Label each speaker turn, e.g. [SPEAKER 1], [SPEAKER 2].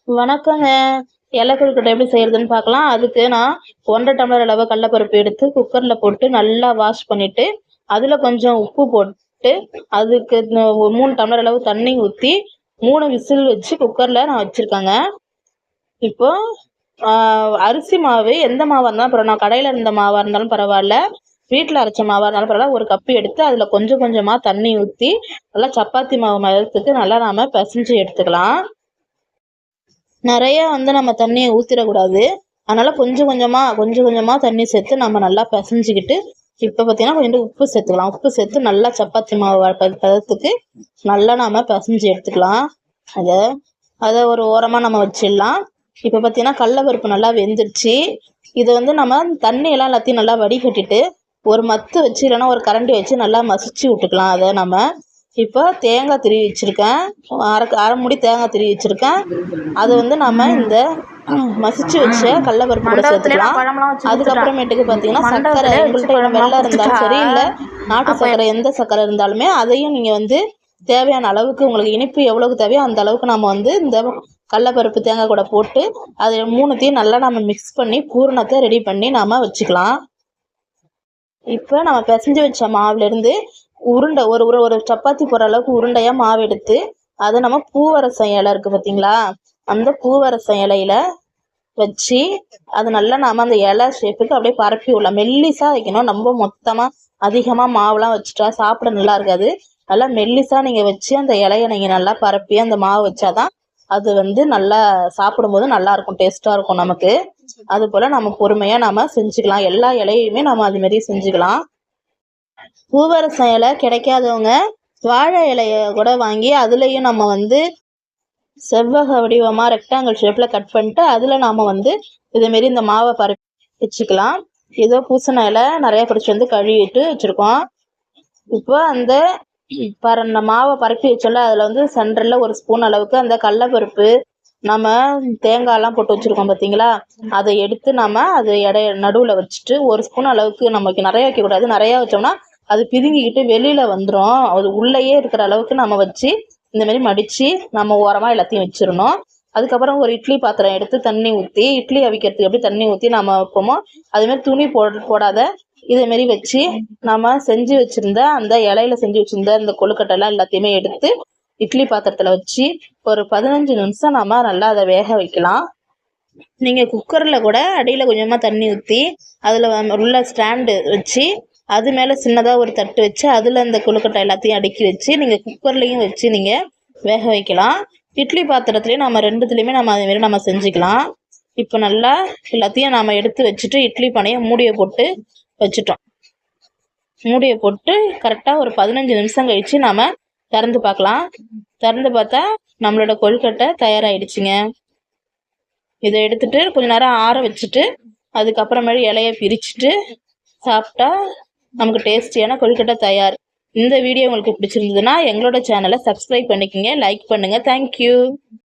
[SPEAKER 1] வணக்கங்க. இலை கொழுக்கட்டை எப்படி செய்யறதுன்னு பார்க்கலாம். அதுக்கு நான் 1½ டம்ளர் அளவு கடலப்பருப்பு எடுத்து குக்கரில் போட்டு நல்லா வாஷ் பண்ணிட்டு, அதில் கொஞ்சம் உப்பு போட்டு, அதுக்கு 3 டம்ளர் அளவு தண்ணி ஊற்றி 3 விசில் வச்சு குக்கரில் நான் வச்சுருக்கேங்க. இப்போ அரிசி மாவு எந்த மாவாக இருந்தாலும் அப்புறம் நான் கடையில் இருந்த மாவாக இருந்தாலும் பரவாயில்ல, வீட்டில் அரைச்ச மாவாக இருந்தாலும் பரவாயில்ல, ஒரு கப்பு எடுத்து அதில் கொஞ்சம் கொஞ்சமாக தண்ணி ஊற்றி நல்லா சப்பாத்தி மாவு மதத்துக்கு நல்லா நாம் பிசைஞ்சு எடுத்துக்கலாம். நிறைய நம்ம தண்ணியை ஊற்றிடக்கூடாது. அதனால் கொஞ்சம் கொஞ்சமாக தண்ணி சேர்த்து நம்ம நல்லா பிசைஞ்சிக்கிட்டு, இப்போ பார்த்தீங்கன்னா கொஞ்சம் உப்பு சேர்த்துக்கலாம். உப்பு சேர்த்து நல்லா சப்பாத்தி மாவு பதத்துக்கு நல்லா நாம் பிசைஞ்சு எடுத்துக்கலாம். அதை ஒரு ஓரமாக நம்ம வச்சிடலாம். இப்போ பார்த்தீங்கன்னா கடலப்பருப்பு நல்லா வெந்துருச்சு. இதை நம்ம தண்ணியெல்லாம் எல்லாத்தையும் நல்லா வடிகட்டிட்டு ஒரு மத்து வச்சு இல்லைன்னா ஒரு கரண்டி வச்சு நல்லா மசிச்சு விட்டுக்கலாம். அதை நம்ம இப்போ தேங்காய் திருவி வச்சுருக்கேன், அரை மூடி தேங்காய் திருவி வச்சுருக்கேன். அதை நம்ம இந்த மசிச்சு வச்ச கடலப்பருப்பு கூட சேர்த்துக்கலாம். அதுக்கப்புறமேட்டுக்கு பார்த்தீங்கன்னா சர்க்கரை, உங்கள்கிட்ட வெள்ளம் இருந்தாலும் சரி, இல்லை நாட்டு சர்க்கரை, எந்த சர்க்கரை இருந்தாலுமே அதையும் நீங்கள் தேவையான அளவுக்கு உங்களுக்கு இனிப்பு எவ்வளவுக்கு தேவையோ அந்த அளவுக்கு நம்ம இந்த கடலப்பருப்பு தேங்காய் கூட போட்டு அதை 3த்தையும் நல்லா நம்ம மிக்ஸ் பண்ணி பூரணத்தை ரெடி பண்ணி நாம் வச்சுக்கலாம். இப்போ நம்ம பிசைஞ்சு வச்ச மாவுலேருந்து உருண்டை ஒரு சப்பாத்தி போடுற அளவுக்கு உருண்டையாக மாவு எடுத்து அதை நம்ம பூவரசம் இலை இருக்குது பார்த்தீங்களா, அந்த பூவரசம் இலையில வச்சு அது நல்லா நாம் அந்த இலை ஷேப்புக்கு அப்படியே பரப்பி விடலாம். மெல்லிசாக வைக்கணும். ரொம்ப மொத்தமாக அதிகமாக மாவுலாம் வச்சுட்டா சாப்பிட நல்லா இருக்காது. நல்லா மெல்லிசாக நீங்கள் வச்சு அந்த இலையை நீங்கள் நல்லா பரப்பி அந்த மாவு வச்சாதான் அது நல்லா சாப்பிடும்போது நல்லா இருக்கும், டேஸ்ட்டாக இருக்கும் நமக்கு. அது போல் நம்ம பொறுமையாக நாம் செஞ்சுக்கலாம். எல்லா இலையுமே நம்ம அதுமாரி செஞ்சுக்கலாம். பூவரசம் இலை கிடைக்காதவங்க வாழை இலையை கூட வாங்கி அதுலேயும் நம்ம செவ்வக வடிவமாக ரெக்டாங்கிள் ஷேப்பில் கட் பண்ணிட்டு அதில் நாம் இதேமாரி இந்த மாவை பரப்பி வச்சுக்கலாம். ஏதோ பூசண இலை நிறையா பிடிச்சி கழுவிட்டு வச்சுருக்கோம். இப்போ அந்த மாவை பரப்பி வச்சோம்ல, அதில் சென்டரில் ஒரு ஸ்பூன் அளவுக்கு அந்த கடலப்பருப்பு நம்ம தேங்காயெல்லாம் போட்டு வச்சுருக்கோம் பார்த்தீங்களா, அதை எடுத்து நம்ம அது நடுவில் வச்சுட்டு ஒரு ஸ்பூன் அளவுக்கு நமக்கு நிறையா வைக்கக்கூடாது. நிறையா வச்சோம்னா அது பிதுங்கிக்கிட்டு வெளியில் வந்துடும். அது உள்ளேயே இருக்கிற அளவுக்கு நம்ம வச்சு இந்தமாரி மடித்து நம்ம ஓரமாக எல்லாத்தையும் வச்சிடணும். அதுக்கப்புறம் ஒரு இட்லி பாத்திரம் எடுத்து தண்ணி ஊற்றி இட்லி அவிக்கிறதுக்கு எப்படி தண்ணி ஊற்றி நம்ம வைப்போமோ அதுமாரி துணி போடாத இதேமாரி வச்சு நம்ம செஞ்சு வச்சுருந்த அந்த இலையில செஞ்சு வச்சுருந்த இந்த கொழுக்கட்டைலாம் எல்லாத்தையுமே எடுத்து இட்லி பாத்திரத்தில் வச்சு ஒரு 15 நிமிஷம் நம்ம நல்லா அதை வேக வைக்கலாம். நீங்கள் குக்கரில் கூட அடியில் கொஞ்சமாக தண்ணி ஊற்றி அதில் உள்ள ஸ்டாண்டு வச்சு அது மேலே சின்னதாக ஒரு தட்டு வச்சு அதில் அந்த கொழுக்கட்டை எல்லாத்தையும் அடுக்கி வச்சு நீங்கள் குக்கர்லேயும் வச்சு நீங்கள் வேக வைக்கலாம். இட்லி பாத்திரத்துலேயும் நம்ம 2துலேயுமே நம்ம அதேமாரி நம்ம செஞ்சுக்கலாம். இப்போ நல்லா எல்லாத்தையும் நாம் எடுத்து வச்சுட்டு இட்லி பானையை மூடியை போட்டு வச்சுட்டோம். மூடியை போட்டு கரெக்டாக ஒரு 15 நிமிஷம் கழித்து நாம் திறந்து பார்க்கலாம். திறந்து பார்த்தா நம்மளோட கொழுக்கட்டை தயாராகிடுச்சுங்க. இதை எடுத்துகிட்டு கொஞ்சம் நேரம் ஆற வச்சுட்டு அதுக்கப்புறமேல இலையை பிரிச்சுட்டு சாப்பிட்டா நமக்கு டேஸ்டியான கொழுக்கட்டை தயார். இந்த வீடியோ உங்களுக்கு பிடிச்சிருந்ததுன்னா எங்களோட சேனலை சப்ஸ்கிரைப் பண்ணிக்கோங்க, லைக் பண்ணுங்கள். தேங்க்யூ.